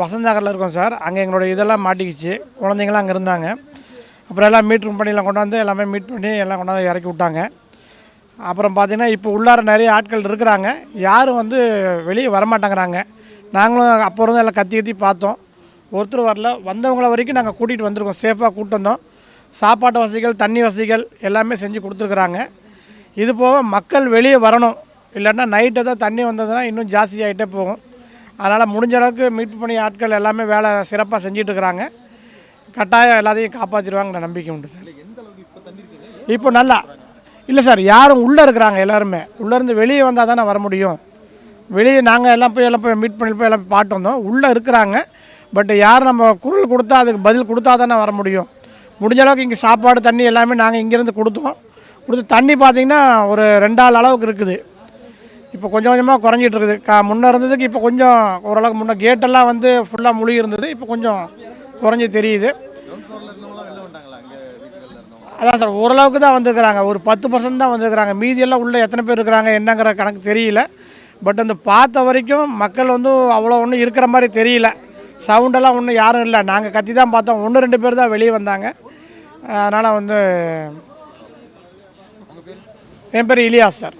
வசந்த் நகரில் இருக்கோம் சார். அங்கே எங்களுடைய இதெல்லாம் மாட்டிக்கிச்சு, குழந்தைங்களாம் அங்கே இருந்தாங்க. அப்புறம் எல்லாம் மீட்ரு பண்ணியெல்லாம் கொண்டாந்து எல்லாமே மீட் பண்ணி எல்லாம் கொண்டாந்து இறக்கி விட்டாங்க. அப்புறம் பார்த்திங்கன்னா இப்போ உள்ளார நிறைய ஆட்கள் இருக்கிறாங்க, யாரும் வந்து வெளியே வரமாட்டேங்கிறாங்க. நாங்களும் அப்போ இருந்து எல்லாம் கத்தி பார்த்தோம், ஒருத்தர் வரல. வந்தவங்கள வரைக்கும் நாங்கள் கூட்டிகிட்டு வந்திருக்கோம், சேஃபாக கூப்பிட்டு வந்தோம். சாப்பாட்டு வசதிகள், தண்ணி வசதிகள் எல்லாமே செஞ்சு கொடுத்துருக்குறாங்க. இது போக மக்கள் வெளியே வரணும், இல்லைன்னா நைட்டு தான் தண்ணி வந்ததுன்னா இன்னும் ஜாஸ்தி ஆகிட்டே போகும். அதனால் முடிஞ்ச அளவுக்கு மீட்பு பண்ணி ஆட்கள் எல்லாமே வேலை சிறப்பாக செஞ்சிட்ருக்குறாங்க. கட்டாயம் எல்லாத்தையும் காப்பாற்றிடுவாங்கன்ற நம்பிக்கை உண்டு சார். இப்போ நல்லா இல்லை சார், யாரும் உள்ளே இருக்கிறாங்க, எல்லாருமே உள்ளேருந்து வெளியே வந்தால் தானே வர முடியும். வெளியே நாங்கள் எல்லாம் போய் மீட் பண்ணி போய் எல்லாம் பாட்டு வந்தோம், உள்ளே இருக்கிறாங்க. பட் யார் நம்ம குரல் கொடுத்தா அதுக்கு பதில் கொடுத்தா தானே வர முடியும். முடிஞ்ச அளவுக்கு இங்கே சாப்பாடு தண்ணி எல்லாமே நாங்கள் இங்கேருந்து கொடுத்து தண்ணி பார்த்திங்கன்னா ஒரு 2 ஆள் அளவுக்கு இருக்குது. இப்போ கொஞ்சம் கொஞ்சமாக குறைஞ்சிட்டு இருக்குது. முன்னே இருந்ததுக்கு இப்போ கொஞ்சம் ஓரளவுக்கு முன்னே கேட்டெல்லாம் வந்து ஃபுல்லாக முழுகி இருந்தது, இப்போ கொஞ்சம் குறைஞ்சி தெரியுது. அதான் சார், ஓரளவுக்கு தான் வந்துருக்குறாங்க, ஒரு 10% தான் வந்துருக்குறாங்க. மீதியெல்லாம் உள்ளே எத்தனை பேர் இருக்கிறாங்க என்னங்கிற கணக்கு தெரியல. பட் அந்த பார்த்த வரைக்கும் மக்கள் வந்து அவ்வளோ ஒன்றும் இருக்கிற மாதிரி தெரியல. சவுண்டெல்லாம் ஒன்றும் யாரும் இல்லை, நாங்கள் கத்தி தான் பார்த்தோம். 1-2 பேர் தான் வெளியே வந்தாங்க. அதனால் வந்து என் பேர் இலியாஸ் சார்.